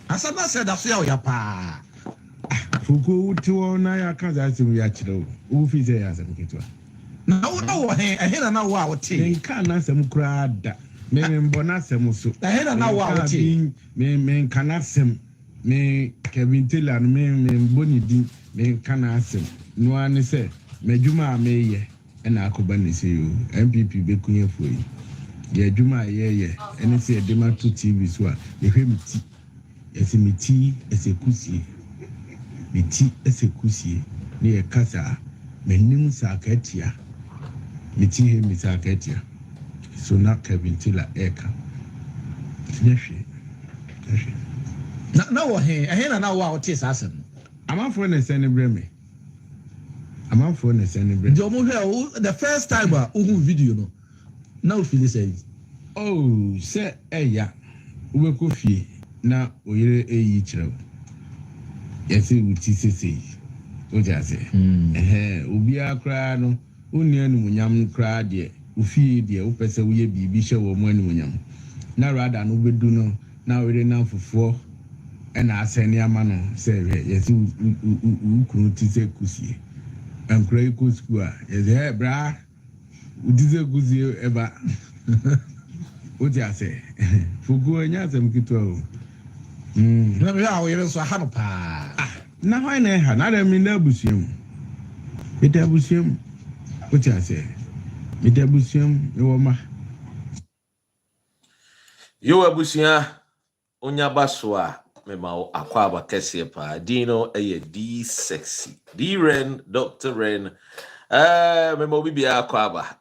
Asana said that ya pa. Fuku to na ya kan za simu ya chiro. U fi se ya sem kitwa. Na wo he na wo a wo te. Men kan na sem kura da. Men mbona sem so. He na wo a wo te. Men kan na sem. Men Kevin Taylor men boni din men kan na sem. No ani se medjuma me ye na akoba ne se yo. NPP be kunye foi. Ye djuma ye ene se de ma to TV so a ye hwemti. Ese miti ese kusie. Miti ese kusie ni e kasa menim sakatia. Miti he mi sakatia. So na Kevin Taylor eka. Nyehwe. Na wo he na wo a wo te asem. Amafo na se ne breme. Amafo na se ne breme. Do mo hwe the first time uhu video no. Na o feel say oh se eya we ko fie na oyire eyi kire. Yesi uti sese. O ja se. Obi akra no oni anumunyam kra de ofie de o pese wo ye bibi hye wo mo anumunyam. Na rada no bedu no na oyire na fofo na aseni ama no se yesi ukunu ti se kusie. Ankra iko school a yesi bra udize kusie eba. O ja se. Fugu anya sem kitwa o. Na me a wo yere so ha no pa. Na hwan na ha na dem na abusuam. Ita abusuam. O ja se. Ita abusuam e wo ma. Yo abusia onya baswa me ma akwa abakese pa dino eye D sexy D Ren Dr. Ren me mo bibia akwa aba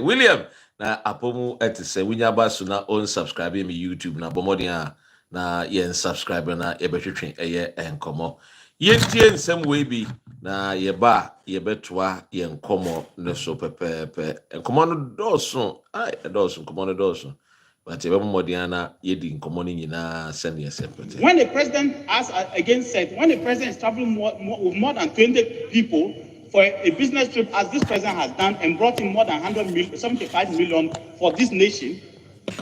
William na apomu etise winya basu na on subscribe me YouTube na bomodia na yen subscribe na yebetwetwe eye enkomo yentie nsem we bi na yeba yebetwa yenkomo ne so pepepe enkomo no doso ai doso enkomo no doso. When the president when the president is traveling with more than 20 people for a business trip, as this president has done, and brought in more than 75 million for this nation,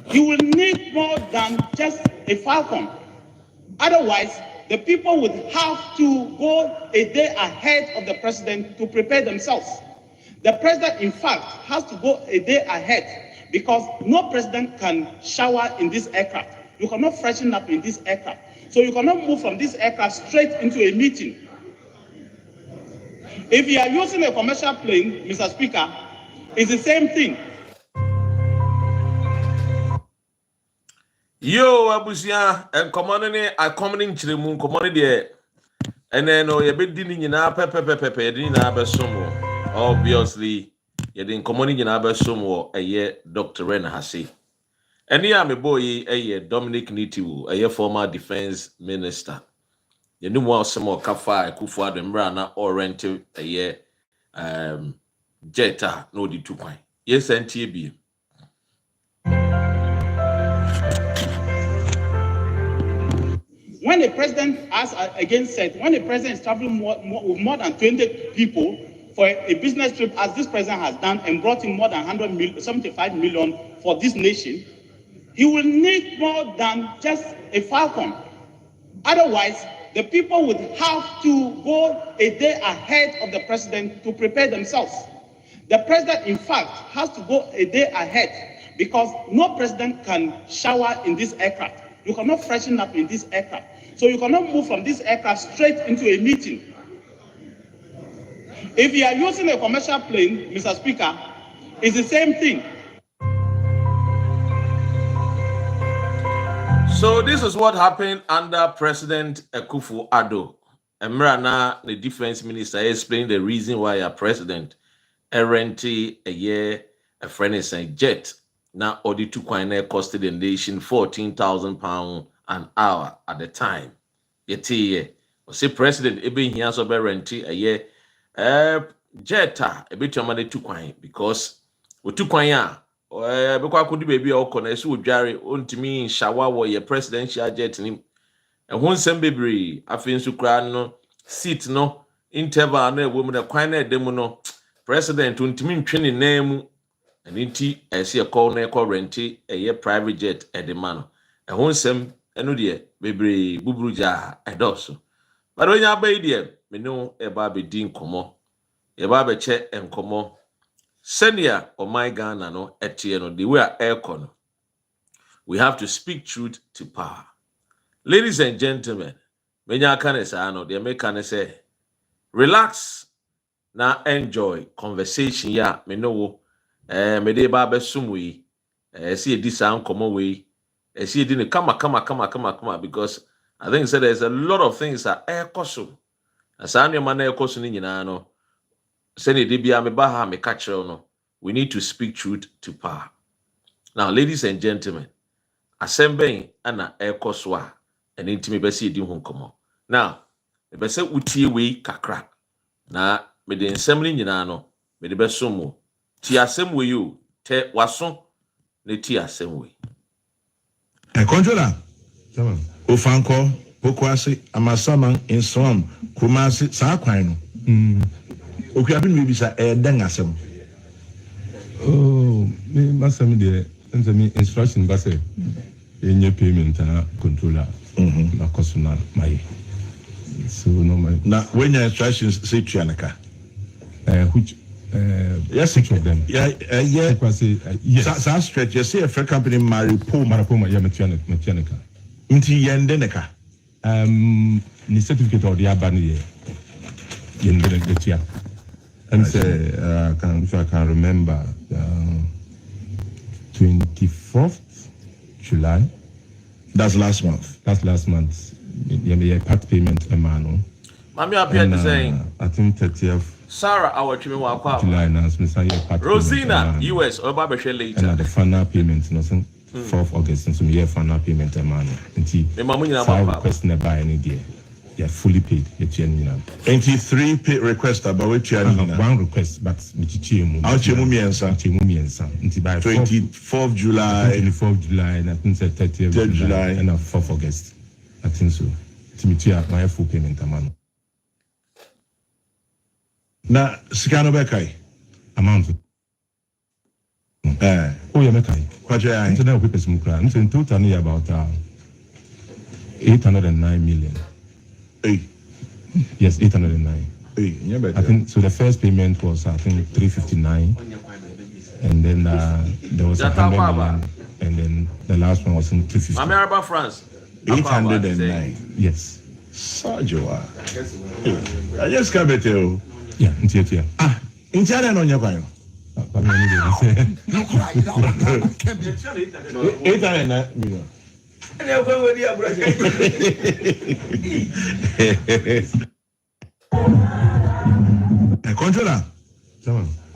he will need more than just a falcon. Otherwise, the people would have to go a day ahead of the president to prepare themselves. The president, in fact, has to go a day ahead, because no president can shower in this aircraft. You cannot freshen up in this aircraft. So you cannot move from this aircraft straight into a meeting. If you are using a commercial plane, Mr. Speaker, it's the same thing. Yo, Abusia, and commanding a commanding Chilimun, commanding there. And then, oh, you've been dealing in our pepe, dinner, obviously. Ye din commoni nyina ba somo eye Dr. Ren Hase. Eni a me boy eye Dominic Nitiwu eye former defense minister. Ye nu mo asemo kafa Ekow Ademra na orient eye jeta no di 2 kwan. Ye sentie bi. When the president when the president is traveling with more than 20 people for a business trip, as this president has done, and brought in more than 75 million for this nation, he will need more than just a falcon. Otherwise, the people would have to go a day ahead of the president to prepare themselves. The president, in fact, has to go a day ahead, because no president can shower in this aircraft. You cannot freshen up in this aircraft. So you cannot move from this aircraft straight into a meeting. If you are using a commercial plane, Mr. Speaker, it's the same thing. So this is what happened under President Ekow Addo. Emrana, the defense minister, explained the reason why a president erranty a year a friend is a jet. Now Odi 2 kwan costed the nation £14,000 an hour at the time. Yeti say president ebe here so be renty a year jetta a bit of money 2 kwan, because with 2 kwan ya because could be a okona so dware ontimi shower wo your presidential jet nim and won sem bebre afin so kra no seat no interval na woman the kwan na dem no president ontimi ntwe ne nam and inti see a call na call renti a private jet at the man. A home sem eno de bebre bubruja edoso. But when you bay dear, me know a baby din komo. A baby che and komo. Senia or my Ghana no etieno the way aircon. We have to speak truth to power. Ladies and gentlemen, when you can say no, the American say relax now enjoy conversation ya me know me de ba be sumwe see this sound come away see it didn't come because I think said there's a lot of things that air koso as any man air koso ni nyina no send it bia me ba ha me catch no we need to speak truth to power. Now ladies and gentlemen, assemble ana air koso a and intime be see di ho komo now me be say utie we kakra na me de nsem ni nyina no me de be somo ti asem we you te waso ne ti asem we controller ofanko pokwase amasama insom kumase sa kwan no okuabi no bisa den asem me masam de nsemi instruction ba say enye payment na controller na kosuna mai so no my na when your instructions say tuanaka which yes, each of them. Yeah. Yes. That stretch. You see a friend company Maripoma, yeah, Metianica. Inti yendeneka. The certificate of the Abani Yendeneka. And say, if I can remember, 24th July. That's last month. Yeah, part payment, Emmanuel. Mami appeared to saying, I think 30th. Sarah, our July announcement. Rosina, US, or Babashe later. And the final payment, 4th August, and some year final payment, man. And he requesting buy any day. They are fully paid. And 3 pay request about which you are one request, but I'll 24th July, 24th July, and I think 30th July, and 4th August. I think so. Timothy, my full payment, man. Na sikano bekai amount yeah mekai kwaje ai internal papers mukra in total near about 809 million. Yes, 809. I think so. The first payment was 359, and then there was 100 million, and then the last one was in 350. America, France. 809. Yes. Sajoa. I just can't bet you. Yeah, Intia. Intia no nyakwa. 809 million. Controller.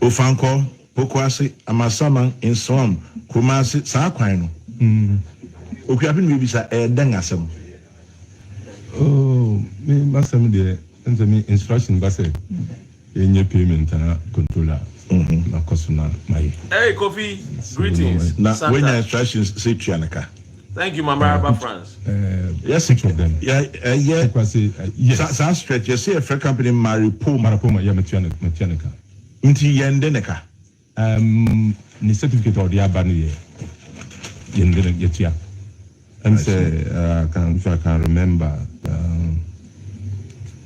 Ofanko pokwase amasama insom kumase sa kwan no. Okuabi no bisa den asem. Me masam de nsemi instruction ba say enye payment na controller. Na kosuna mai. Hey Kofi, greetings. Na when your instructions say tuanaka. Thank you, Mama France. Yes, each of them. Yeah. Yes. That stretch. You see a friend company Maripoma, yeah, Metianica. Inti yendeneka. The certificate of the Abani Yendeneka. And say, if I can remember,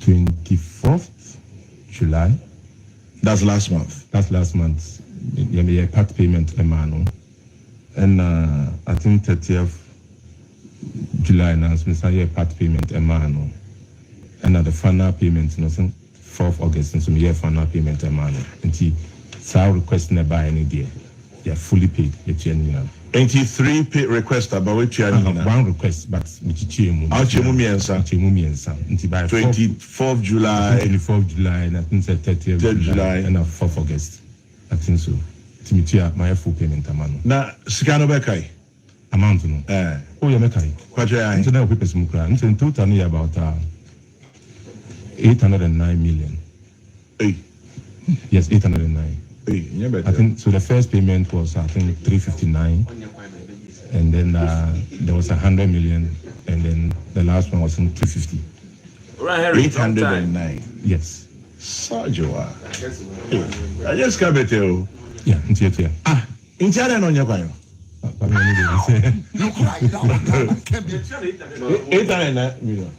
24th July. That's last month. Yeah, part payment, Emmanuel. And I think 30th July announcement, year part payment, Emmanuel. And the final payment, 4th August, and some year final payment, Emmanuel. And he saw requesting buy any day. They are fully paid. And 3 pay request about which you are one request, but I'll 24th July, 24th July, and I think 30th July, and 4th August. I think so. Timothy, my full payment, amount. Na sikano bekai amount no. Yeah, mekai. Kwaje ai. Internal papers mukra. In total near about 809 million. Yes, 809. I think so. The first payment was 359, and then there was 100 million, and then the last one was 350. 809. Yes. Sajoa. I just can't bet you. Yeah, In China, no, you're fine. 800 million.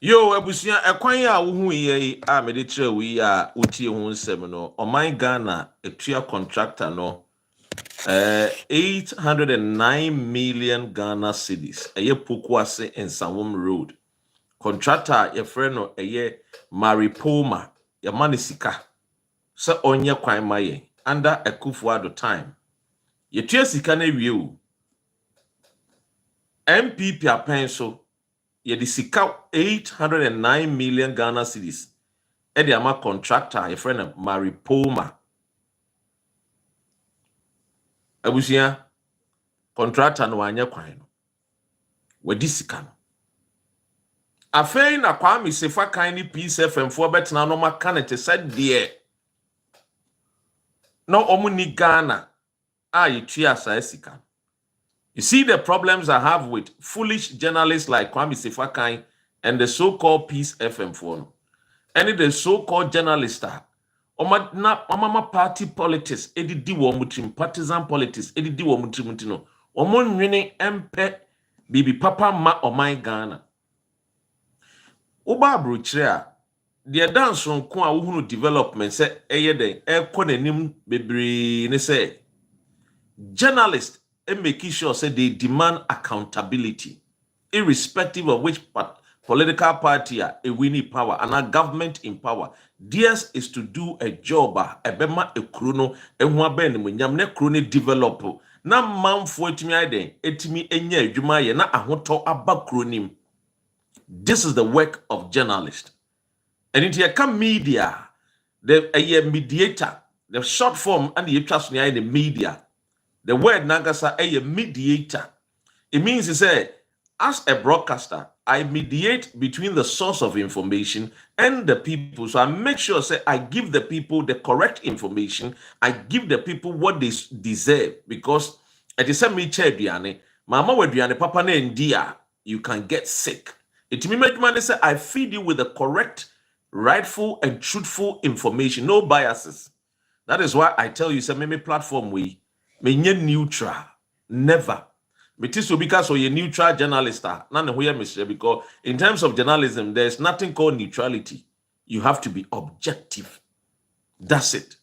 Yo, abusia ekwan ya wo hu yi a me de kire wi a utie hu nsem no oman Ghana etua contractor no 809 million Ghana cedis eye pokuase in Sawom Road. Contractor ye friend no eye Maripoma ye manisika se onye kwan maye under Ekow time. Ye tua sika na wie o. NPP apenso ye di sika 809 million Ghana cedis. Edi ama contractor ye friend Maripoma. Abusia contractor no anya kwan no. Wadi sika no. Afei na kwa mi sefa kan ni Peace FM fo betena no maka ne te said de no omuni Ghana ye tua sa sika. You see the problems I have with foolish journalists like Kwame Sefakan and the so-called Peace FM for any the so-called journalists mama party politics edidi wo mutim partisan politics edidi wo mutim no omo nwene empe bibi papa ma oman Ghana uba abrochire a the dance nko a wo hunu development say eye den nanim bebre ne say journalists and making sure say they demand accountability, irrespective of which political party are a winning power and a government in power. Theirs is to do a job. A bema a chrono and one ben when yam ne chrono develop. Na man for it me aden etimi enye adwuma ye na ahoto aba chronim. This is the work of journalists. And it here come media, the a mediator, the short form and the trust in the media. The word Nagasa a mediator. It means to say, as a broadcaster, I mediate between the source of information and the people. So I make sure say I give the people the correct information. I give the people what they deserve because at the same time, mama wedriane papa na ndia, you can get sick. It means say I feed you with the correct, rightful, and truthful information. No biases. That is why I tell you, say me platform we. Menye neutral, never. Metiso because you're neutral journalist. Because in terms of journalism, there's nothing called neutrality. You have to be objective. That's it.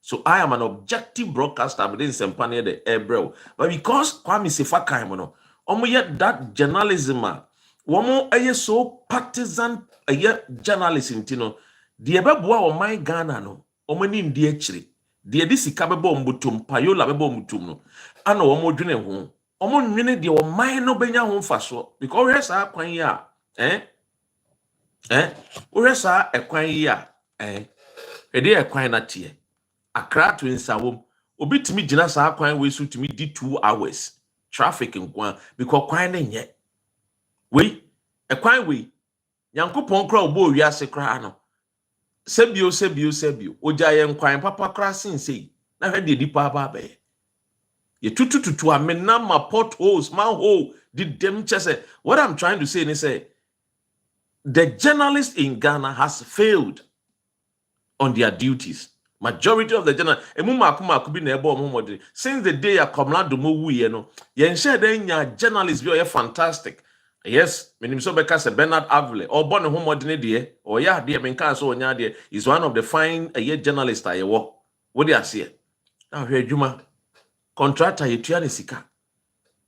So I am an objective broadcaster within Sempania the Ebro. But because Kwame Sefakan mono, yet that journalism, womo so partisan journalism, the ebeboa o my Ghana no, ni ndi echiri. Die di sika bebo mbutum payola bebo mutum no ana wo modwene ho omo nwene de o man no benya ho mfaso because we sa kwan yi a we sa ekwan yi a ede ekwan na tie akra to nsawom obitimi gina sa kwan we so timi di 2 hours traffic nkwan because kwan na nye we ekwan we yankopon kra obo wiase kra no sebio oja ye nkwan papa kra sinse na hwede di papa be ye tutututu amena ma potholes manhole did them chese. What I'm trying to say is say the journalist in Ghana has failed on their duties. Majority of the journalists since the day a Komlando movie, yen share then journalists be fantastic. Yes, Minimso Becas Bernard Avile, or born home ordinary, or dear Menka so nya is one of the fine journalists I work. What do you say? Now here Juma contractor you sika.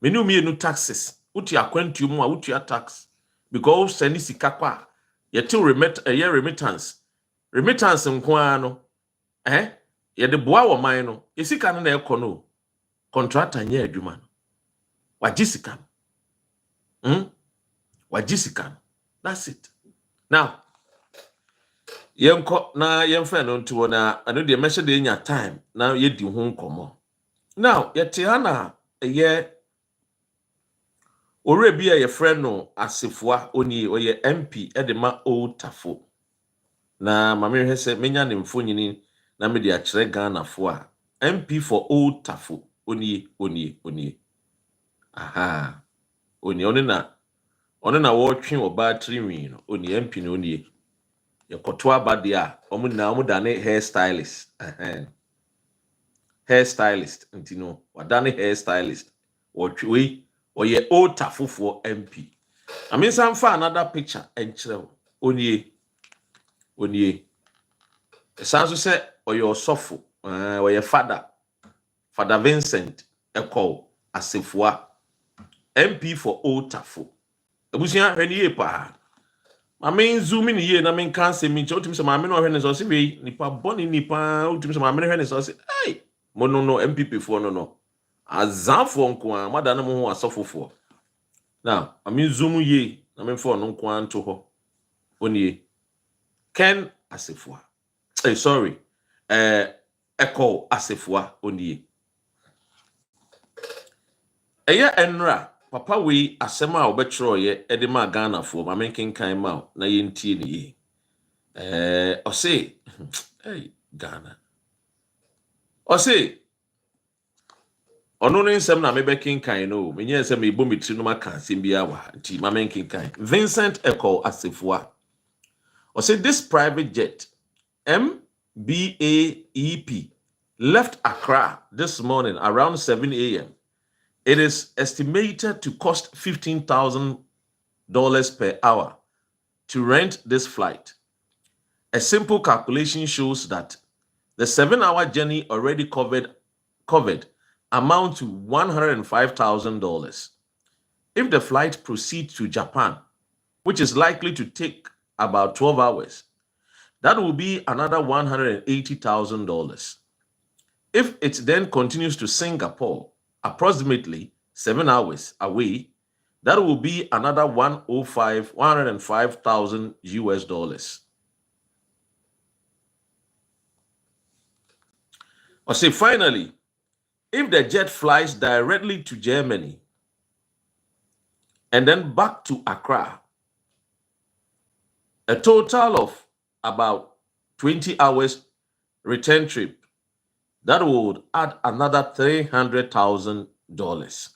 Menu me no taxes. Utia quentum wa utia tax. Because send sika kwa. Ye till remittance. Remittance nkwano. Ye de boa wo man no. Ye sika no na ekono. Contractor nya adwuma no. Wajisika. Wajisika. That's it. Now, yenko na yemfa no nto na ano de measure de nya time na ye di ho nkomo. Now, yete hana ye orebi ye friend no Asafuah oni oye MP edema Old Tafo. Na mame hwese menya ne mfonyini na me de a kire Ghana fo a MP for Old Tafo oni. Aha. Oni na wo twen oba triwi no oni MP no oni kotoa badia omu na omu dane hairstylist hairstylist ntino wadane hairstylist wotwe oye otafofo MP I mean some for another picture enchre onie sanso say oye sofo oye father Vincent Ekow Asafuah MP for Otafo ebusia hwani ye pa I mean zoom in here na men kan se mi cho timi se ma me no hwene so se we nipa boni nipa utimi se ma me hwene so se ai mo no MPP for no azafo nko a mada na mo ho asofofo now I mean zoom ye na men for no nko anto ho onie Ken Asafuah sorry Ekow Asafuah onie Eya enra papa we asema a obetro ye ede ma Ghana fo ma menken kan ma na ye ntie ne ye o say hey Ghana o say ono no nsem na mebekin kan no menye nsem e bo metri no maka nsem bia wa nti ma menken kan Vincent Ekow Asafuah o say this private jet MBAEP left Accra this morning around 7 a.m. It is estimated to cost $15,000 per hour to rent this flight. A simple calculation shows that the 7-hour journey already covered amount to $105,000. If the flight proceeds to Japan, which is likely to take about 12 hours, that will be another $180,000. If it then continues to Singapore, approximately 7 hours away, that will be another $105,000 US. Or say finally, if the jet flies directly to Germany and then back to Accra, a total of about 20 hours return trip, that would add another $300,000.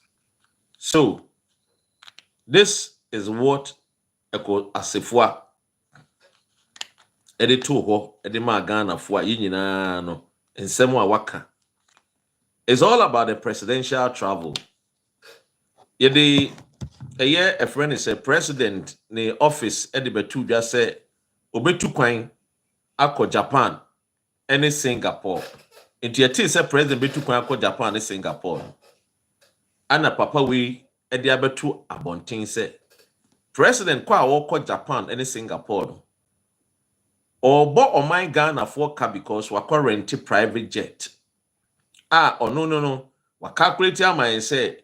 So, this is what Ekow Asafuah ede to ho ede ma Ghana fo a yinyina no nsem a waka. It's all about the presidential travel. Yede a friend is a president ne office ede betu dwa say obetu kwan akọ Japan ene Singapore. Into a say president betu kwan akọ Japan ene Singapore. Ana papa we ede abetu abonten say president kwa woko Japan ene Singapore. Obo oman Ghana for ka because wakọ rent private jet. No. Wa calculate am say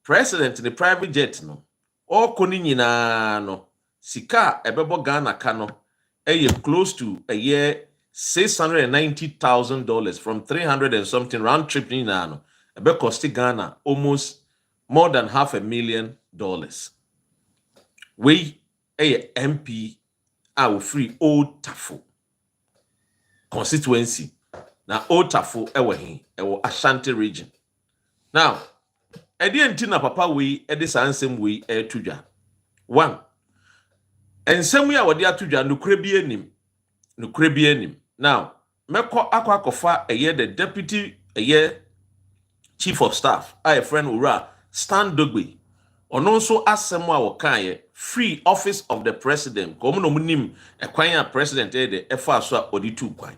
president the private jet no. Oko ni nyina no. Sika ebebo Ghana ka no. Close to a year $690,000 from 300 and something round trip ni na no. Ebe cost Ghana almost more than $500,000. We MP are free Old Tafo constituency. Now Old Tafo ewo Ashanti region. Now, enti na papa we this ansem we tudwa. One, ensem we awode atudwa nukure bi enim. Now, meko akwakofa the deputy chief of staff, a friend Ura Stan Dogbe. Ono nso asem a wokan free office of the president. Ko no munim ekwan a president de efa so a oditu kwan.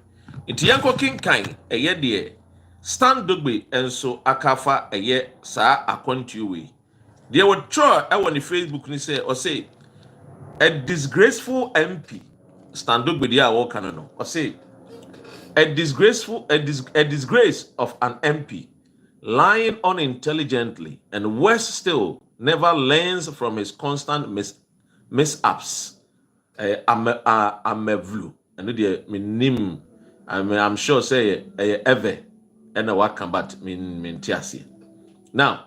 Nti yanko kinkan de Stan Dogbe enso akafa saa akwantu we. They would try on the Facebook ni say or say a disgraceful MP Stan Dogbe dia wo kan no. Or say a disgrace of an MP lying unintelligently and worse still never learns from his constant mishaps. Amevlu and the minim I'm sure say ever and a waka but min tiasi. Now,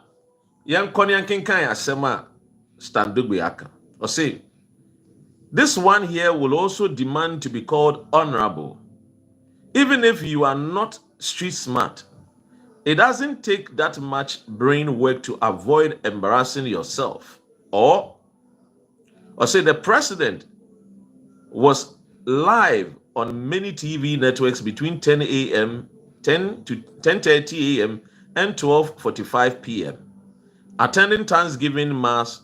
young Konyan Kinkan asema Stan Dogbe aka. Or say this one here will also demand to be called honorable. Even if you are not street smart, it doesn't take that much brain work to avoid embarrassing yourself. Or say the president was live on many TV networks between 10 a.m., 10 to 10:30 a.m. and 12:45 p.m. Attending Thanksgiving Mass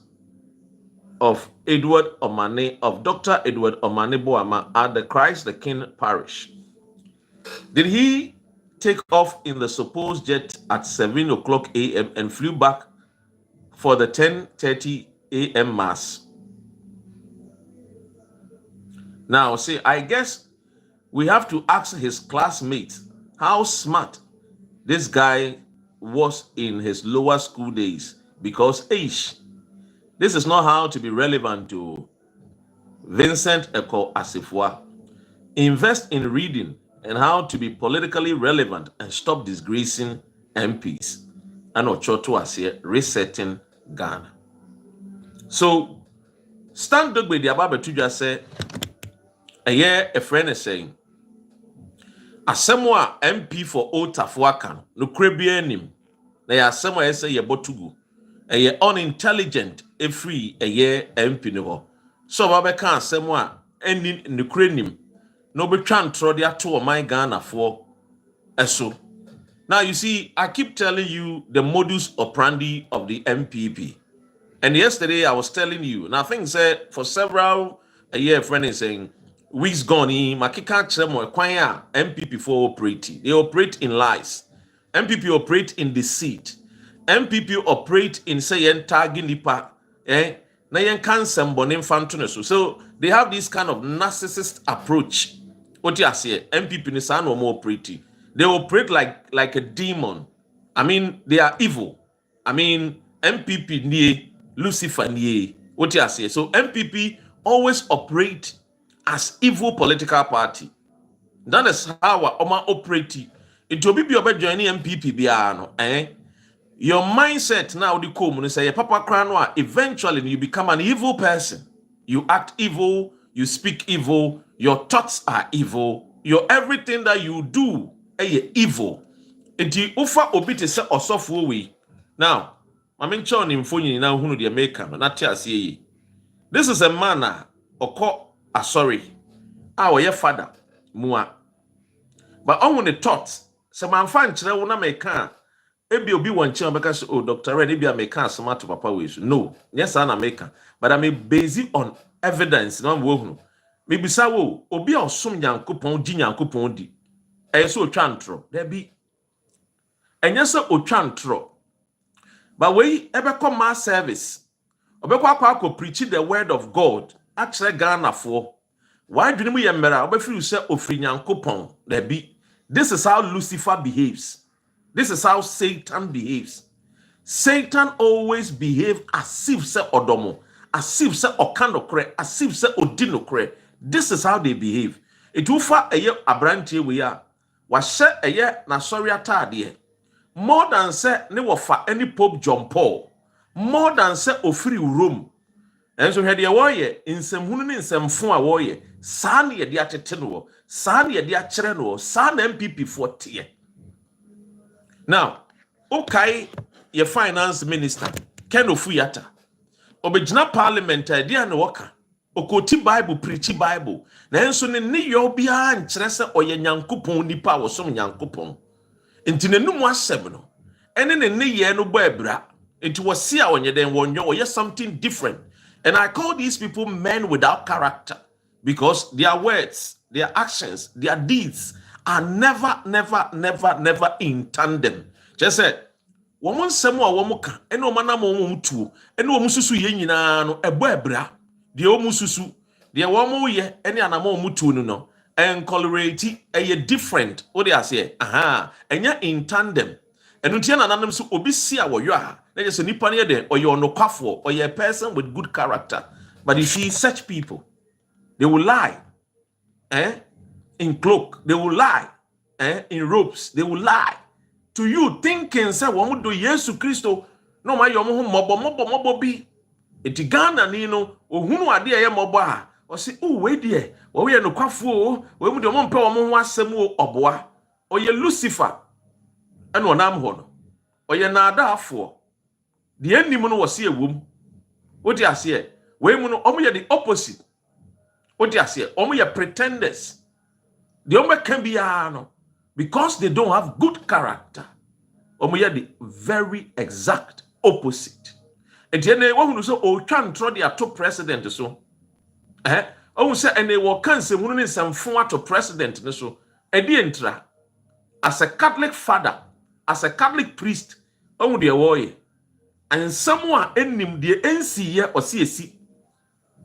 of Dr. Edward Omane Boama at the Christ the King Parish. Did he take off in the supposed jet at 7 o'clock a.m. and flew back for the 10:30 a.m. Mass? Now, see, I guess we have to ask his classmates how smart this guy was in his lower school days, because this is not how to be relevant to Vincent Ekow Asafuah. Invest in reading and how to be politically relevant and stop disgracing MPs. And Ochoto as here resetting Ghana. So, Stan Dogbe the Ababetu just said, a friend is saying, Asamoah MP for Asafuah kan no krebia nim na ya Asamoah say ye botugu ye unintelligent free MP no ho so ba kan Asamoah eni no krenim no betwa ntro de ato my Ghana for eso. Now you see, I keep telling you the modus operandi of the NPP, and yesterday I was telling you, and I think said for several friend is saying weeks gone in makika chemo kwanya MPP for operating. They operate in lies. MPP operate in deceit. MPP operate in saying tagging nipa na yen kan sembone mfanto so they have this kind of narcissist approach. What you say MPP ni sa no more operating. They operate like a demon. I mean, they are evil. I mean, MPP ni Lucifer ni. What you say? So MPP always operate as evil political party. That is how Oma operate. It will be joining MPP biano. Your mindset now the come say Papa Kranwa. Eventually you become an evil person. You act evil. You speak evil. Your thoughts are evil. Your everything that you do evil. Enti ufa obi te se Asafuah we. Now, I mean chon info now hunu the American na tia see. This is a man sorry. Our father mua. But on the thoughts, some man find children will not make ebi obi one child because Dr. Red ebi American smart to papa ways. No, yes, I'm American, but I mean based on evidence. No wo. Maybe sa wo obi osum Nyankopon di Nyankopon di. So chantro there be and yes o chantro but we ever come mass service obekwa preach the word of God actually Ghana for why do we yemera obefiri say ofri Nyankopon there be. This is how Lucifer behaves. This is how Satan behaves. Satan always behave as if say odomo, as if say okanokre, as if say odinokre. This is how they behave. It will fa abrantie we are washe na sorry atade more than say ne wofa any Pope John Paul, more than say ofiri Rome. And so here the warrior in some hunu in some fun a warrior san ye de atete no san ye de akere no san MPP 40. Now okay your finance minister Ken Ofuyata obejina parliament idea no waka okoti Bible preach Bible na enso ne yo bia nkyere se oye Nyankopon nipa wo som Nyankopon enti nenum asem no ene ne ye no bo abra enti wo se a onye den wonyo oye something different. And I call these people men without character because their words, their actions, their deeds are never in tandem. Just say woman semo a womuka ene omana mo mutu ene omususu ye nyina no ebo abra de omususu de womu ye ene anamo mutu no encolorate different. What they say enya in tandem. And until another so obisia wo yo a na just nipa ne de or you no kwafo or you a person with good character. But you see such people, they will lie in cloak, they will lie in robes, they will lie to you thinking say wo do Yesu Kristo no ma yo mo mobo bi eti Ghana ni no ohunu ade ye mobo a o se o we de wo we no kwafo we mu de mo mpe wo ho asem o oboa o ye Lucifer and onam ho no oye na adafo the enim no wose ewom what you say we mu no omo ye the opposite What do you say? Omo pretenders. The omo can be no, because they don't have good character. Omo the very exact opposite. And then they want to say, oh, can throw the top president so. Oh, say, and they will cancel one some form to president so. Entra as a Catholic father, as a Catholic priest, oh, dear boy, and someone enim the NCA or CSC.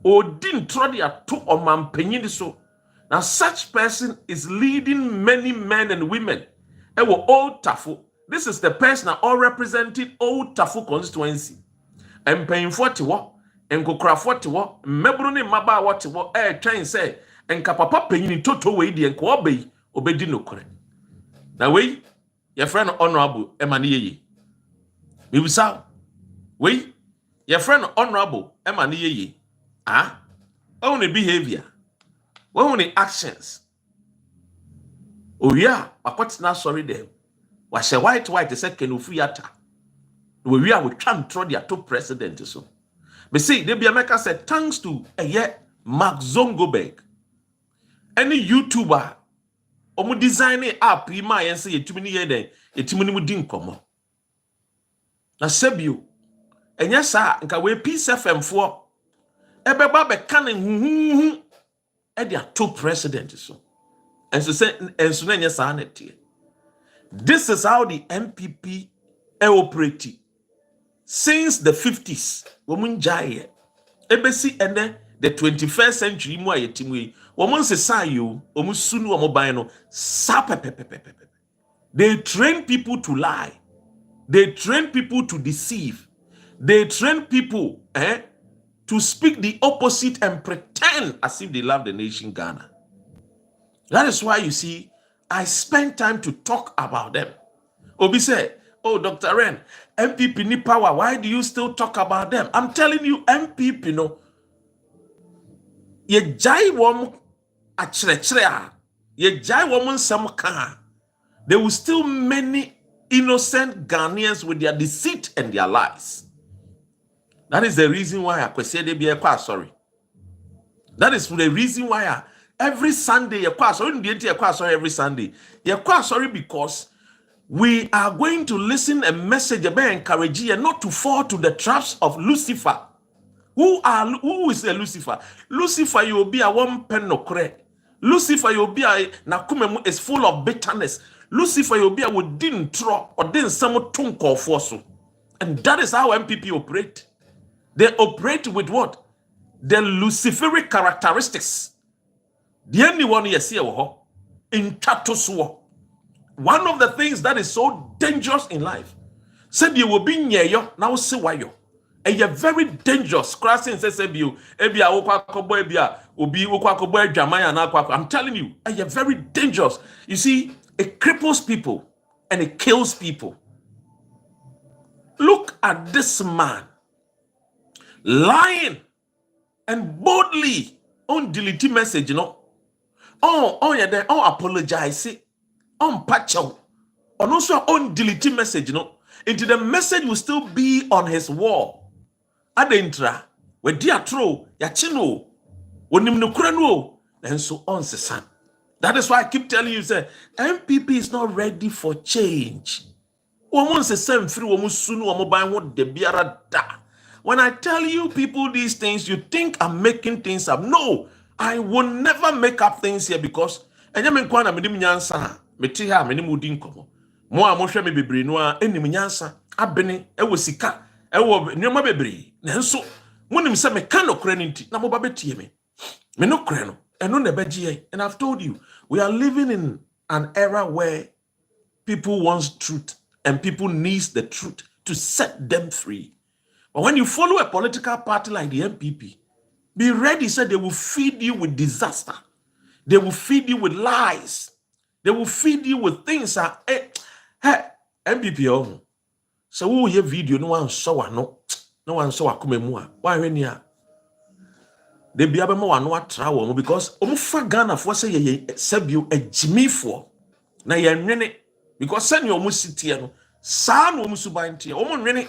Or didn't try to two or man penny so. Now such person is leading many men and women. They were all Tafu. This is the person that all represented all Tafu constituency. And paying 41, and Kokra 41, Mebruni Maba what train say, and Kapapa penny toto way the and Kobe obedi no correct. Now we, your friend honorable Emani. We will say, we, your friend honorable Emani. Only behavior. Only actions. Oh yeah, what's not sorry them? Was a white second of fiata. We are with Trump throw their top president so. But see, the America said thanks to Mark Zuckerberg. Any YouTuber designing app and say it many years it many din komo. Na sebio. And yes, sir, nka we Peace FM 4. Ebeba be kanin their two presidents so. And so say and so nanya sanity. This is how the NPP operated since the 50s. Woman jaye. Ebesi and then the 21st century mo ayetimu. Woman se sa you, omusunu omoban no sa pepepepepe. They train people to lie. They train people to deceive. They train people to speak the opposite and pretend as if they love the nation Ghana. That is why you see, I spend time to talk about them. Obi said, oh, Dr. Ren, MPP need power. Why do you still talk about them? I'm telling you, MPP, no. Ye jai wom achre. Ye jai woman some car. There will still many innocent Ghanaians with their deceit and their lies. That is the reason why I say they be sorry. That is the reason why every Sunday every Sunday. Sorry because we are going to listen a message about encourage you not to fall to the traps of Lucifer. Who is a Lucifer? Lucifer you will be a one pen no cre. Lucifer you will be a nakumemu is full of bitterness. Lucifer you will be a within tro or then some tongue call for so. And that is how MPP operate. They operate with what? The Luciferic characteristics. The only one you see in Tatoswo. One of the things that is so dangerous in life. Said you will be near you, now see why you. And you're very dangerous. Crossing says you, I'm telling you, and you're very dangerous. You see, it cripples people and it kills people. Look at this man. Lying and boldly on delete message, you know. Apologize. On patch out. And also on delete message, you know. Into the message will still be on his wall. Adentra. We dia tro. Yachino. Onimnukrano. And so on, son. That is why I keep telling you, say, MPP is not ready for change. When I tell you people these things, you think I'm making things up. No, I will never make up things here because and I've told you, we are living in an era where people want truth and people need the truth to set them free. But when you follow a political party like the NPP, be ready, so they will feed you with disaster. They will feed you with lies. They will feed you with things that, NPP, so who hear video, no one saw a kumemua. Why when you they be able to travel because Ghana for say you a Jimmy for na ye because send your musitiano san wo musubanti o mo nwene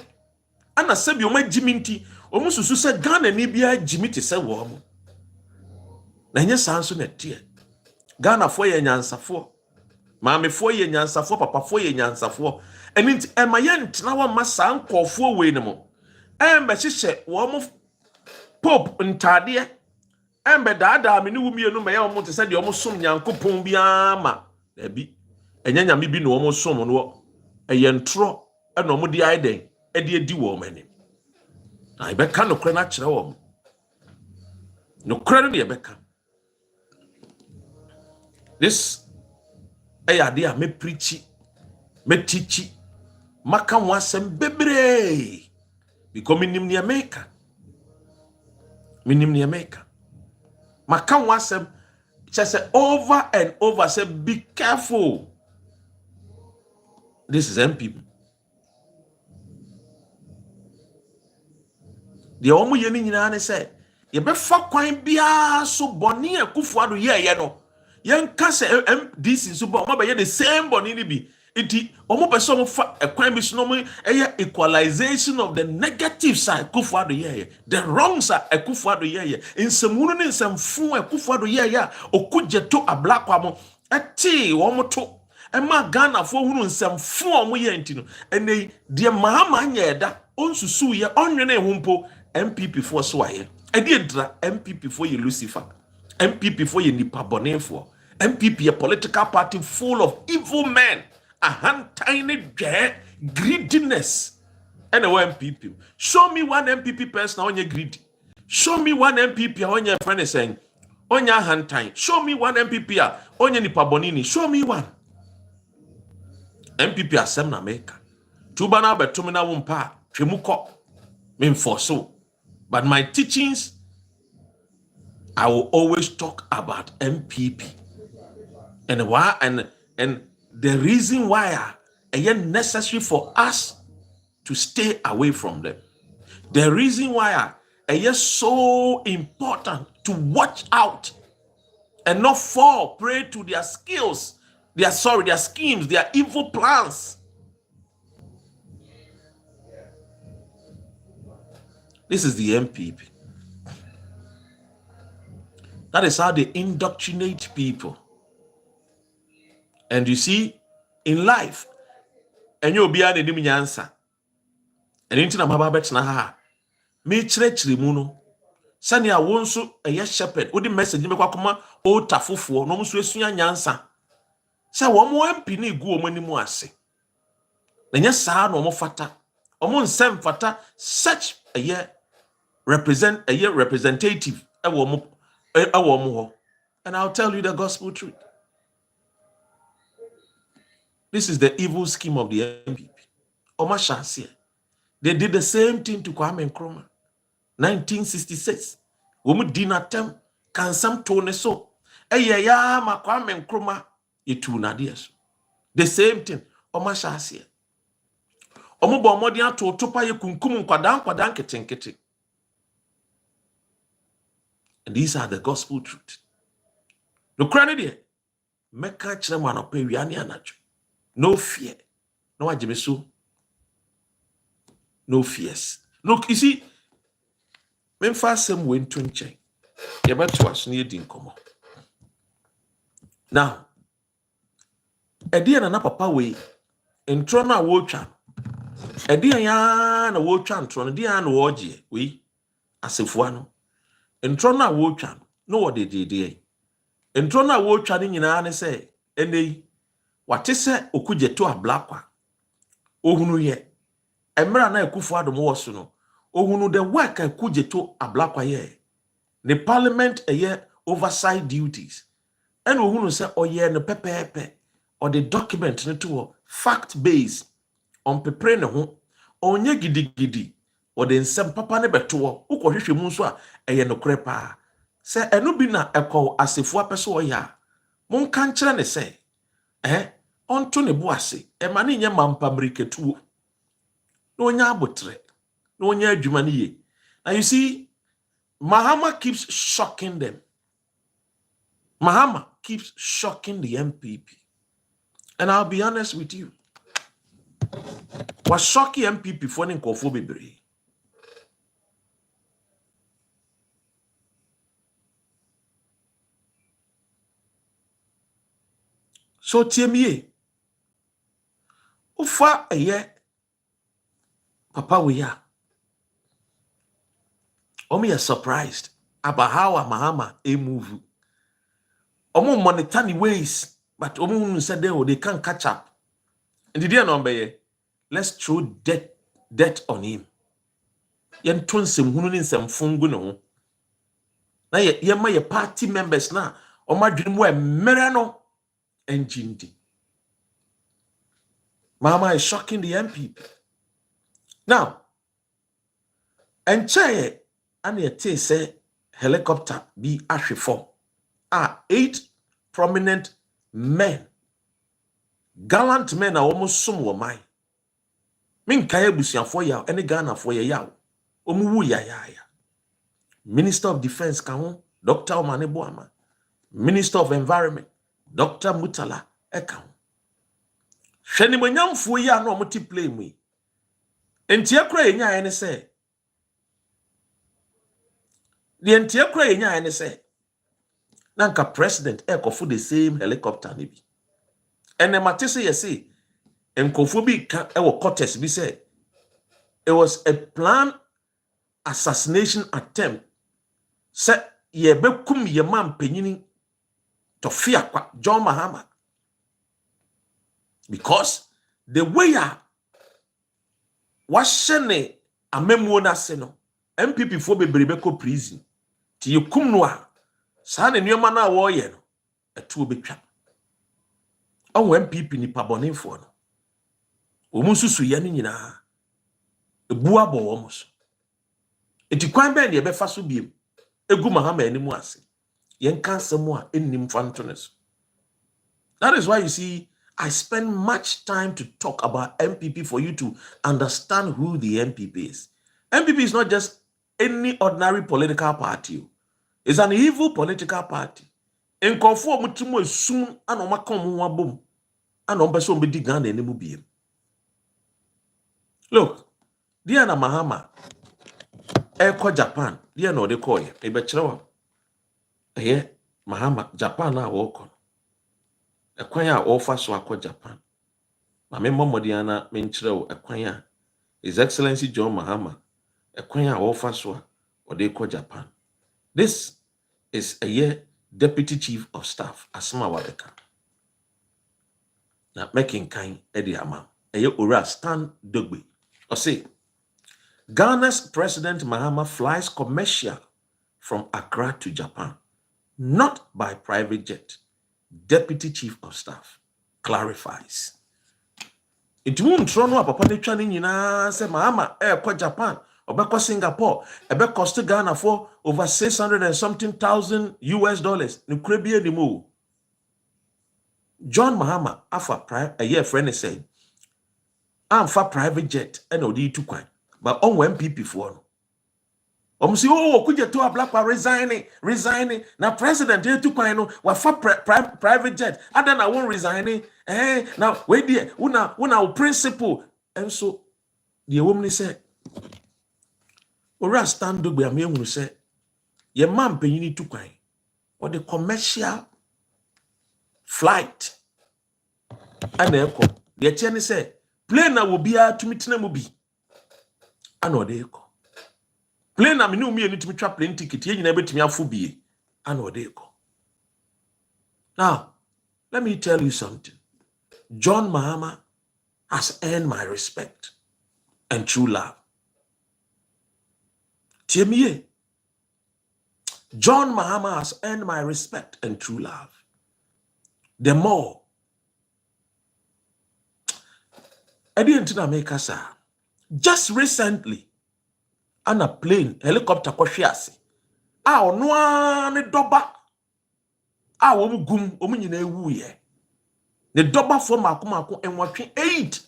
ana sabi o ma Jimmy nti o mususu say Ghana ni bia Jimmy te say wo mo Na nye sanso na tie. Ghana fo ye nyansafo. Maame fo ye nyansafo, papa fo ye nyansafo. Eni nti ema ye ntena wa masa nkofo we ne mo. Embe hyehyɛ wo mo pope ntade. Embe daada me ne wumienu me ye wo te se de wo som nyankopon bia ma. Da bi. Enya nyame bi no wo som no. Eye ntro e no mo di aiden e de edi wo mani. Na ibeka no kre na kyerɛ wo. No kre no de ibeka. This ayade a me preachi, me teachi, maka wasem bebre. Because minim ni America. Minim ni America. Maka wasem just say over and over say be careful. This is NPP. The omo ye ni nyina ne say ye be fa kwan bia so boni Akufuado ye no. Yen ka say this so bo be the same boni ni bi. Iti omo person mo fa ekwan bi so no mo equalization of the negative side Akufuado ye. The wrong side Akufuado ye. Nsɛmunu ne nsɛmfu Akufuado ye okujeto ablakwa mo eti omo to ema Ghana fo hunu nsɛmfu omo ye ntino ene de Mahama nya eda onsusu ye onwene ehumpo NPP for so aye edi edra NPP for ye Lucifer NPP for ye nipa bonefo NPP a political party full of evil men a hand tiny greediness and a NPP. Show me one NPP person on your greedy. Show me one NPP on your friend is saying on your hand time. Show me one MPP on your nipa bonini. Show me one MPP asem na America. Tubana betumina wumpa tremuko mean for so. But my teachings, I will always talk about MPP and why and the reason why it's necessary for us to stay away from them. The reason why it's so important to watch out and not fall prey to their skills, their schemes, their evil plans. This is the NPP. That is how they indoctrinate people. And you see, in life, and you'll be an answer. And into the Mababet Naha, me church muno. Sani a wonso a yes shepherd, would the message me kwakuma o tafufu, no muswesuya nyansa. Sa womo empini gu omani mu ase. Na nya saa no mo fata. Omo nsem fata such a year representative e wo mo ho. And I'll tell you the gospel truth. This is the evil scheme of the NPP. Oma Shansia. They did the same thing to Kwame Nkrumah. 1966. Womu dinatem kansam tone so. Ya ma Kwame Nkrumah yetu na so. The same thing. Oma Shansia. Omo bo modi ato topa ye kunkum nkwadan ketenkete. And these are the gospel truth. No credit meka kire mo anope wiane anacho. No fear. No ajemeso. No fears. Look, you see, when fast some went to change, you better watch near dinkomo. Now, a dear and papa way in Trona Wocha, a dear yan a Wochan, Trona dear and Woji, we Asafuah. In Trona Wocha, no what they did. In Trona Wocha in an say, and they what is it, Okujeto a black one. Oh, no, yet. Emra na Akufuado mo woso no ohunu the work Akujeto ablakwa ye the parliament oversight duties and ohunu say oye no pepepe or the document no to fact based on prepare ne ho onye gidigidi or the nsem papa ne beto ukohwehwe mu nso a eye no krepa say eno bi na Ekow Asafuah peso oya mon kan kire ne say onto ne boase e ma ne nye mampa mriketuo no nya abotre no nya adwuma ne ye. And you see, Mahama keeps shocking them. Mahama keeps shocking the NPP. And I'll be honest with you, what shocking NPP for nkofo bebre. So TME ufa eye papa we ya omi are surprised about how Mahama move. Omo monetary ways, but omo said they can't catch up. And the dear number, let's throw debt on him. Yen ton sem hunu ni sem fungu no. Na ye ma ye party members na oma dwene mo emere no engine. Mahama is shocking the MPP. Now, enchaye ane te say helicopter be ahwefo. 8 prominent men, gallant men are almost some were mine. Min kaya busiafo ya any Ghana for ya omuwu ya. Minister of Defense Kaho, Dr. Omane Boama. Minister of Environment, Dr. Mutala Ekow. Sheni mwenyamfo ya no multiplay me. Enti akra yenya ene say. The enti akra yenya ene say. Nanka president ekofu the same helicopter ni bi. Ene matese yesi enkofu bi ka ewo cortes bi say it was a planned assassination attempt. Say ye bekum ye man penyini to fear kwa John Mahama. Because the way ya washene amemu na se no MPP fo bebrebe ko prison ti yekum no a saa ne nneoma na wo ye no etu obetwa onwo MPP ni pabonefo no omu susu ye ne nyina ebu abo wo muso enti kwan ben ye befa so biem egu Mahama animu ase yen kan asemu a ennim fantones. That is why you see I spend much time to talk about MPP for you to understand who the MPP is. MPP is not just any ordinary political party. It's an evil political party. In conform mutumo soon and on my boom and on person be digan and mubiem. Look, dear na Mahama, Ekow Japan, dear no de call ye, a bachelor. Here, Mahama, Japan na walk on. Ekwanya offer so akwa Japan. Ma me momodiana me nkyerɛw ekwanya His Excellency John Mahama ekwanya offer so or they call Japan. This is a year Deputy Chief of Staff Asma Wadeka. Na making kind Eddie Ama. A year ora stand Dogbe. Or say Ghana's President Mahama flies commercial from Accra to Japan, not by private jet. Deputy Chief of Staff clarifies. It won't throw no papa ne twa ne nyina say Mahama Ekow Japan obekɔ Singapore ebe cost Ghana for over 600 and something thousand US dollars. Ne kura bi animu. John Mahama afa a year friend say am fa private jet and odi tu kwan but on MPP for no. Si kuja to a black resigning. Now president tu kwan no wa fa private jet. And then I won't resign. Now wait there. Una principle. And so the woman said, "Ora stand up by me who say, ye man penyini tu kwan. Or the commercial flight." And Ekow. The attorney said, "Plane na will be a to meet na be." And or the Ekow. Plane na me no me to twa plane ticket ye nyina betimi afo bie ana ode ko. Now, let me tell you something. John Mahama has earned my respect and true love. Tiemie. John Mahama has earned my respect and true love. The more I didn't make us just recently and a plane helicopter kwahwe ono ne doba omu gum omu nyina ewu ye ne doba fo mako enwatwe 8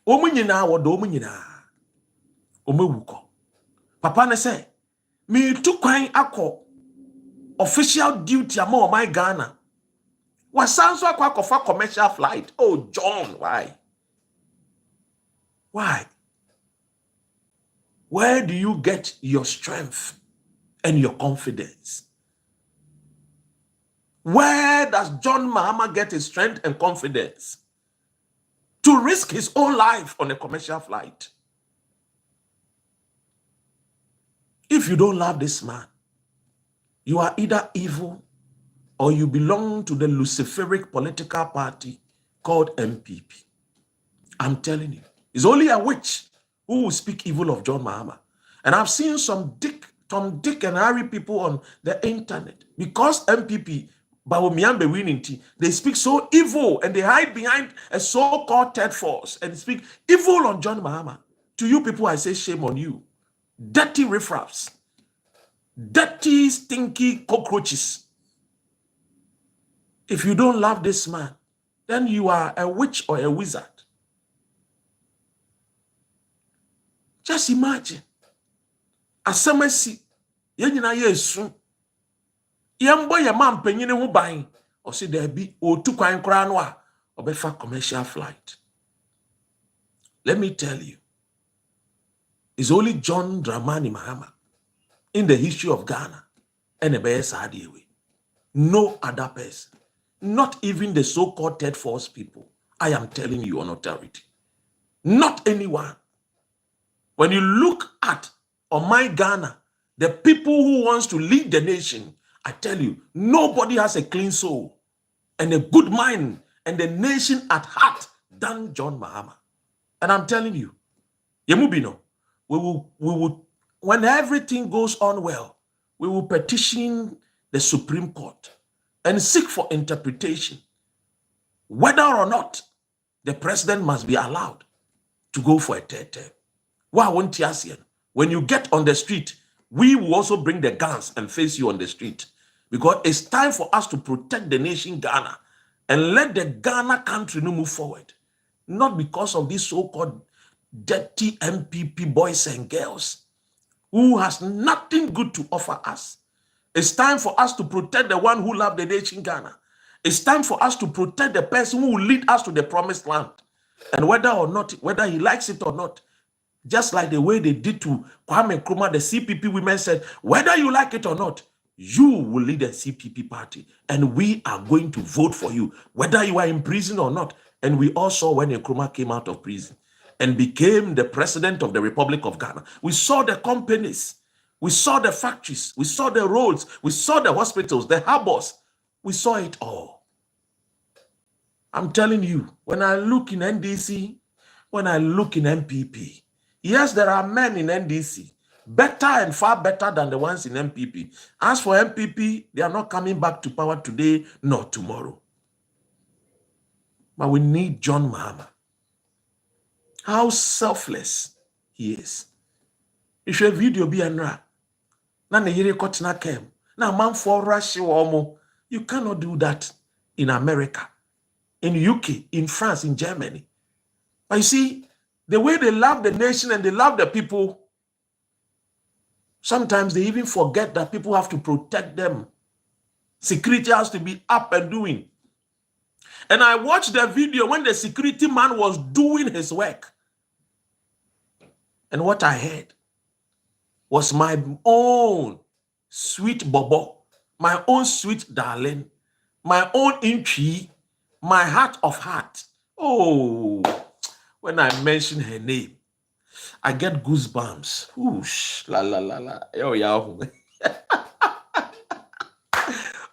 omu nyina wodo omu nyina omewuko papa ne say me tu kwan akọ official duty ama my Ghana wasanso akọ commercial flight. Oh John, why where do you get your strength and your confidence? Where does John Mahama get his strength and confidence to risk his own life on a commercial flight? If you don't love this man, you are either evil or you belong to the Luciferic political party called NPP. I'm telling you, it's only a witch who will speak evil of John Mahama. And I've seen some Tom, Dick, and Harry people on the internet, because NPP, they speak so evil and they hide behind a so-called third force and speak evil on John Mahama. To you people, I say shame on you. Dirty riffraffs. Dirty, stinky cockroaches. If you don't love this man, then you are a witch or a wizard. Just imagine. Asamasi, yenina yesu. Yambo ya man penyine hu ban. O si there be o tu kwan kra no a obefa commercial flight. Let me tell you. It's only John Dramani Mahama in the history of Ghana and a best way. No other person. Not even the so-called third force people. I am telling you on authority. Not anyone. When you look at on my Ghana, the people who wants to lead the nation, I tell you, nobody has a clean soul and a good mind and the nation at heart than John Mahama. And I'm telling you, Yemubino, we will, when everything goes on well, we will petition the Supreme Court and seek for interpretation, whether or not the president must be allowed to go for a third term. When you get on the street, we will also bring the guns and face you on the street, because it's time for us to protect the nation Ghana and let the Ghana country move forward. Not because of these so-called dirty NPP boys and girls who has nothing good to offer us. It's time for us to protect the one who loved the nation Ghana. It's time for us to protect the person who will lead us to the promised land. And whether he likes it or not, just like the way they did to Kwame Nkrumah, the CPP women said, whether you like it or not, you will lead the CPP party and we are going to vote for you, whether you are in prison or not. And we all saw when Nkrumah came out of prison and became the president of the Republic of Ghana. We saw the companies, we saw the factories, we saw the roads, we saw the hospitals, the harbors. We saw it all. I'm telling you, when I look in NDC, when I look in NPP, yes, there are men in NDC, better and far better than the ones in NPP. As for NPP, they are not coming back to power today nor tomorrow. But we need John Mahama. How selfless he is. If you video be anra, na ne yere kotina kem, na man for rush omo. You cannot do that in America, in UK, in France, in Germany. But you see, the way they love the nation and they love the people, sometimes they even forget that people have to protect them. Security has to be up and doing. And I watched the video when the security man was doing his work. And what I heard was my own sweet Bobo, my own sweet darling, my own inchi, my heart of heart. Oh, when I mention her name, I get goosebumps. Whoosh, la la la la. Oh, yeah.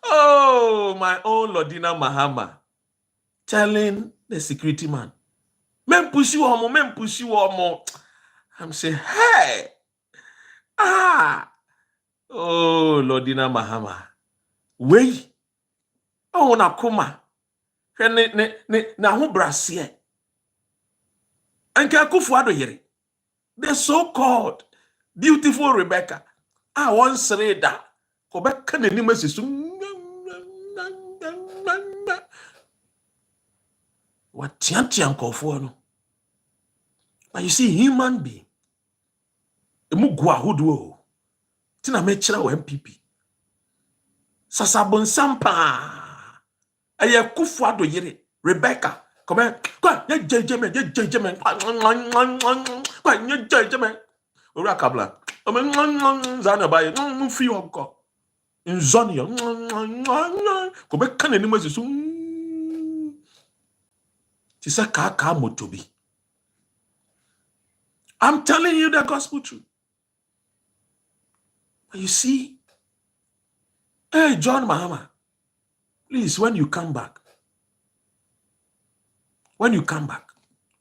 Oh, my own Lordina Mahama telling the security man, men push you on, men push you on. I'm saying, hey, oh, Lordina Mahama, wait, oh, nakuma, na hu brasie, and Asafuah yere, the so-called beautiful Rebecca. I once read that. Rebecca ne nimesis. What tian kofuano? But you see, human being. Emugwa huduo. Tina mechira wa MPP. Sasabon sampa. Aye Asafuah yere. Rebecca. Come on. Kwa JDM. Kwa JDM. Ora kabla. Zana baye. Fi onko. in Zonia. Kobe can anymore so. Tisa kaka motobi. I'm telling you the gospel truth. But you see, hey, John Mahama, please, when you come back,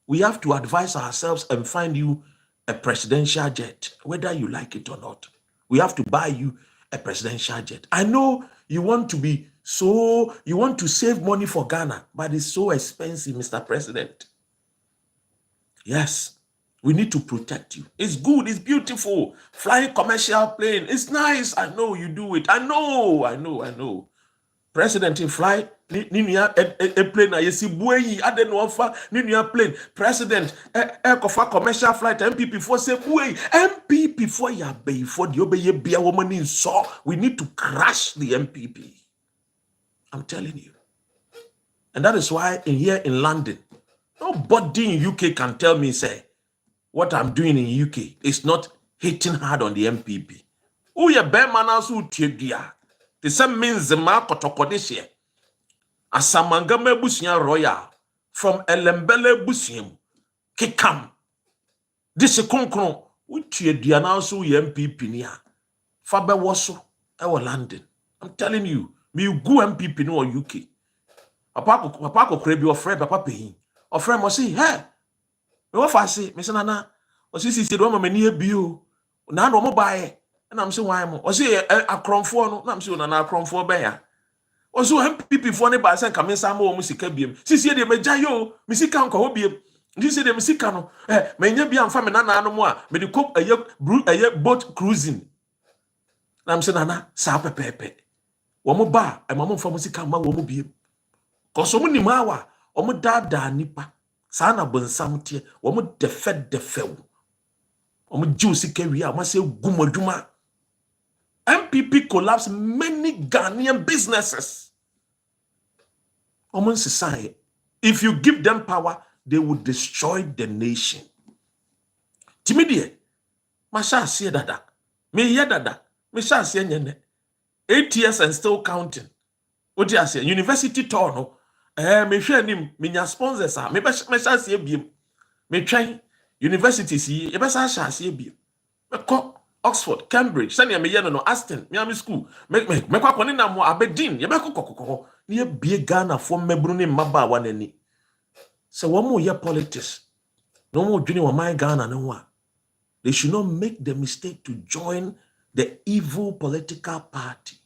we have to advise ourselves and find you a presidential jet, whether you like it or not. We have to buy you a presidential jet. I know you want to save money for Ghana, but it's so expensive, Mr. President. Yes, we need to protect you. It's good, it's beautiful. Flying commercial plane, it's nice. I know you do it. I know. President in fly, ninia a plane na yesi bueyi ade no offer ninia plane. President kofa commercial flight MPP for say bueyi MPP for ya be for the obeye bia woman in so we need to crash the MPP. I'm telling you. And that is why here in London, nobody in UK can tell me say what I'm doing in UK is not hitting hard on the MPP. Who ye be manasu tiedia. The same means the mark otokodeshe. Asamangame busia royal from Elembele busium. Kikam. This konkron utie diana so MPP niya. Fabe woso ewo London. I'm telling you, me go MPP no UK. Papa ko krebi ofre papa pehin. Ofre mo say, "Hey, me wo fa say, me say nana, o si do ma mani ebio. Na no mo bae." And I'm saying, why am I say a cromfo no? I'm saying na cromfo be ya. Also MPP for ne ba say come inside mo musika biem. Sisi de me jayo, musika nko ho biem. Sisi de musika no, me nya bia mfa me nana no mo a, me de kop boat cruising. And I'm saying nana, sa pepepe. Wo mo ba, e ma mo mfa musika ma wo mo biem. Koso mo ni ma wa, o mo dada nipa. Sa na bonsam tie, wo mo defe wo. O mo juicy carry a, ma say gumaduma. MPP collapsed many Ghanaian businesses. If you give them power, they will destroy the nation. Timidie, masha siye dada, me ye dada, me sha siye nyene. 8 years and still counting. What you say? University tour no. Me share nim, me nya sponsors ha. Me sha siye biem. Me train university si, e be sha siye biem. Me ko Oxford, Cambridge, send me no Aston, Miami school. Me kwa koni na mo Aberdeen, ye be kokokoko. Ni bie Ghana for mebru ni maba wanani. So one more year politics. No more joining wa my Ghana no wa. They should not make the mistake to join the evil political party.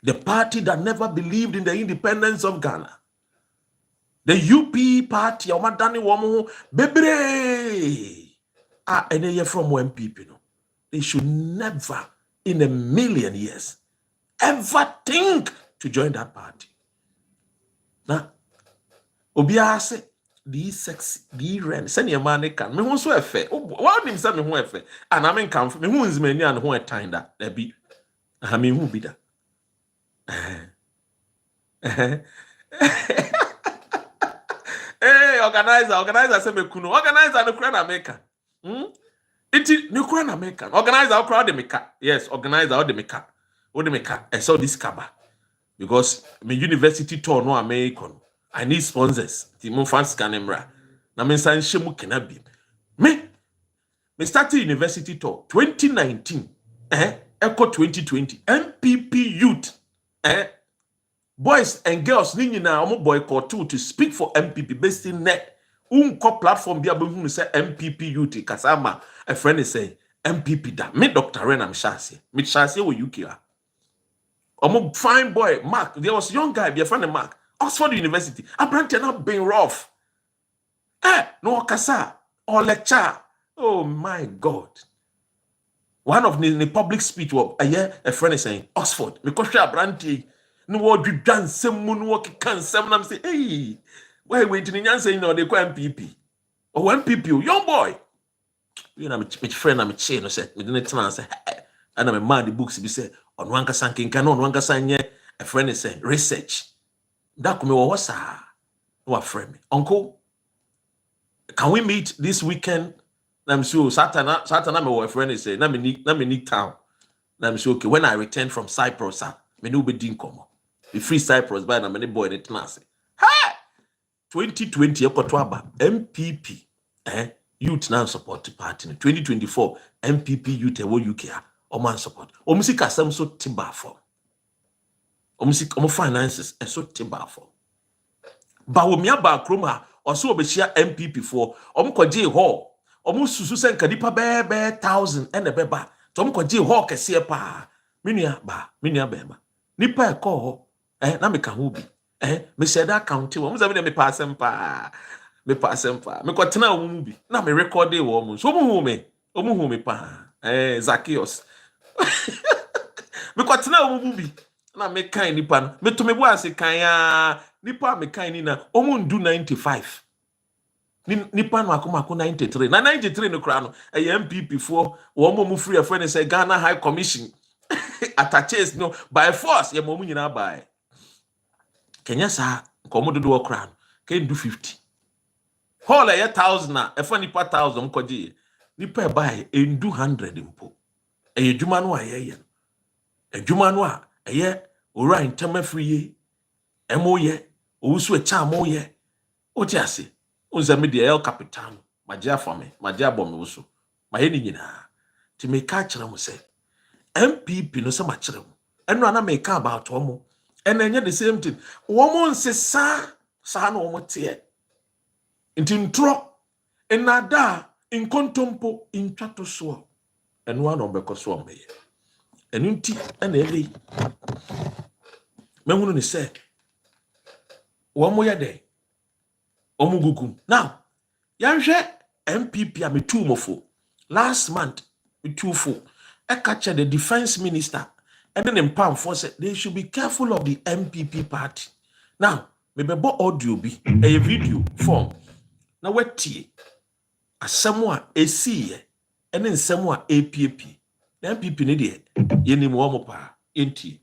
The party that never believed in the independence of Ghana. The UP party, Omadani Womo, Bebre. Any year from MPP no. They should never, in a million years, ever think to join that party. Now, Obiase, the sexy, the rent, send your money can. Me who so efe. What him say me who efe? And I mean come. Me who is many and who time that there be. I mean who be that? Hey, organizer say me kuno. Organizer no kura na maker. It's new crown American. Organizer our crowd the maker. Yes, organizer all the maker. All the maker. I saw this cover. Because my university tour no American. I need sponsors. Timon fans canemra. Na me san shemu kenabi. Me started university tour 2019. Ekow 2020. NPP youth. Boys and girls ni na omo boycott to speak for MPP based in net. Unko platform bia behu say MPP youth kasama a friend is saying MPP da me Dr. Ren am shase me shase wo UK a omo fine boy Mark, there was young guy be a friend of Mark, Oxford University. Abrante not being rough no kasa or lecture. Oh my God. One of the public speech was a friend is saying Oxford me ko hwe Abrante no wo dwan semu no wo kan sem na me say hey why waiting in Yancy, they call MPP. Or MPP, young boy. You know, my friend, I'm a chain, I said, we didn't tell say, and I'm a man, the books, be said, on one casanking canon, one casan, a friend is saying, research. That come over, what's no friend. Uncle, can we meet this weekend? I'm sure Saturday, my friend is saying, let me Nick Town. I'm say okay, when I return from Cyprus, me no be din komo. The free Cyprus by na many boy in it say. Ha! 2020 ekoto aba MPP youth now support the party. 2024 MPP youth ewo UK man support. Omusi kasam so tiba for. Omusi finances so tiba for. Ba wo mia ba kroma oso obehia MPP for omkwaje ho omususu sen kadipa bebe 1000 ene beba to omkwaje ho kese pa menua ba nipa ekọ ho na meka ho bi me share that account wo mza me pass em pa me kwatena wo mu bi na me record e wo mu so omu hu me pa Zacchaeus me kwatena wo mu bi na me kan nipa no me to me bo ase kan ya nipa me kan ni na omu ndu 95 nipa no akoma 93 na 93 no kra no MPP for wo mu free afo ne say Ghana High Commission attaches no by force ye mo mu nyina by Kenya sa komo dodo okra no ke ndu 50 hall ye 1000 na efo nipa 1000 mkoje nipa by ndu 100 mpo edwuma no ayeye edwuma no a eye ora ntama free emoye owusu echa moye otiase onzame de El Capitano magia for me magia bom no so maye ni nyina ti me ka kire mo se MPP no se ma kire mo eno ana me ka about omo ena enye the same thing womo nsesa sa na womo tie nti ntro enada inkontompo intwato so eno ana obekoso omeye enu nti ena ele menhunu ni se womo yede omugugu now yanhwe MPP a metumofo last month metufo catch the defense minister and then empam for say they should be careful of the MPP party now mebebo audio bi a video form na wetie asɛm a esi ene nsɛm a APP na MPP ne de yenim wo mo pa enti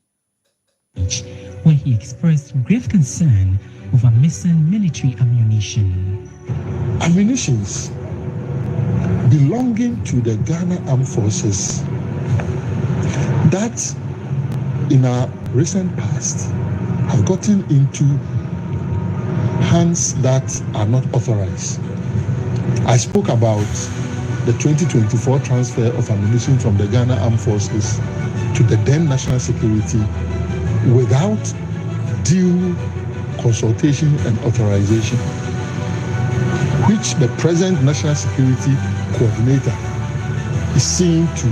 where he expressed grave concern over missing military ammunition. Ammunitions belonging to the Ghana Armed Forces that in our recent past have gotten into hands that are not authorized. I spoke about the 2024 transfer of ammunition from the Ghana Armed Forces to the then National Security without due consultation and authorization, which the present National Security Coordinator is seeing to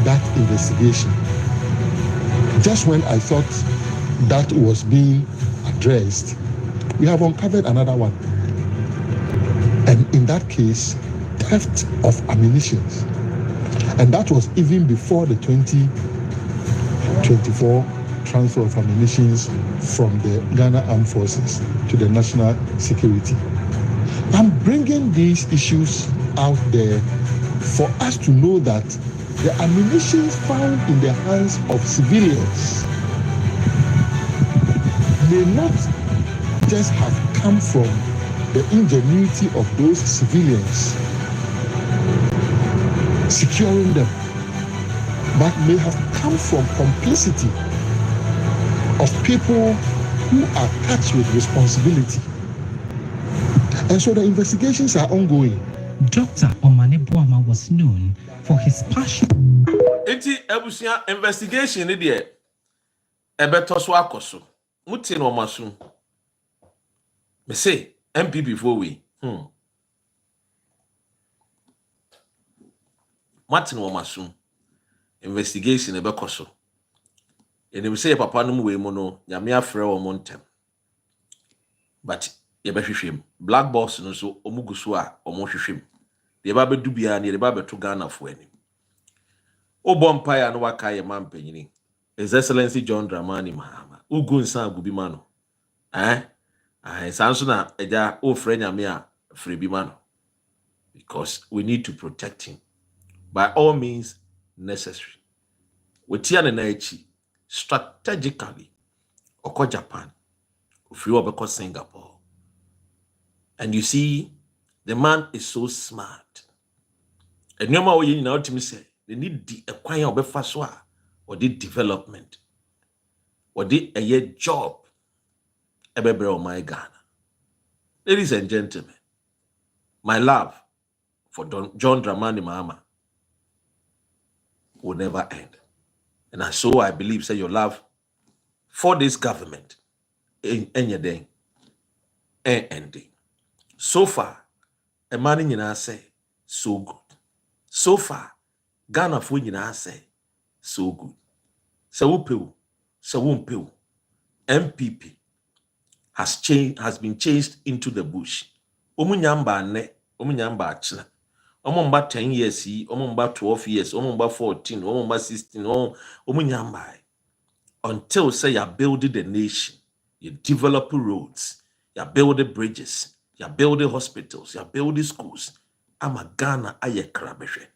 that investigation. Just when I thought that was being addressed, we have uncovered another one. And in that case, theft of ammunition. And that was even before the 2024 transfer of ammunition from the Ghana Armed Forces to the National Security. I'm bringing these issues out there for us to know that the ammunition found in the hands of civilians may not just have come from the ingenuity of those civilians securing them, but may have come from complicity of people who are tasked with responsibility. And so the investigations are ongoing. Dr. Omane Boama was known for his passion. Enti ebusia investigation ni de ebeto so akoso. Muti no masu. Me say MPP for we. Martin no masu. Investigation ebekoso. And we say papa no we mono nyame afre wo montem. But ye be hwehwem black box no so omuguso a omo hwehwem. Ye ba bedu bia na ye ba beto Ghana fo ani. Obompa ya no waka ye mampanyini. His Excellency John Dramani Mahama. Ugu nsa agubi mano. Sanso na eja o frɛ nyame a frɛ bi mano. Because we need to protect him by all means necessary. Wetia na echi strategically oko Japan, ofri obeko Singapore. And you see, the man is so smart. And no matter what you know to me say, they need the acquire obefa so a or the development, or the a year job, ebebre my Ghana. Ladies and gentlemen, my love for John Dramani Mahama will never end. And so I believe, say, your love for this government in your day and ending. So far, a man in say so good. So far, Ghana for say so good. So wumpew, NPP has been changed into the bush. Omunyamba ne, omunyamba achina. Omumba 10 years, omumba 12 years, omumba 14, omumba 16, omunyamba. Until say you're building the nation, you develop roads, you're building bridges, you're building hospitals, you're building schools. I'm a Ghana aye krabeshe.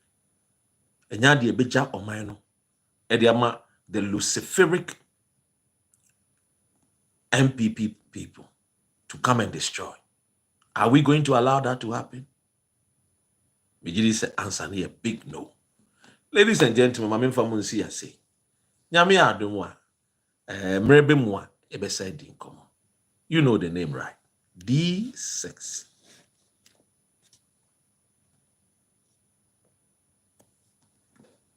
Enya de beja omano. Ediama the luciferic NPP people to come and destroy. Are we going to allow that to happen? Mijiri say answer here big no. Ladies and gentlemen, my famunsi ya say. Nyame adumwa. Mrebe mwa ebe say dinkomo. You know the name, right? D6.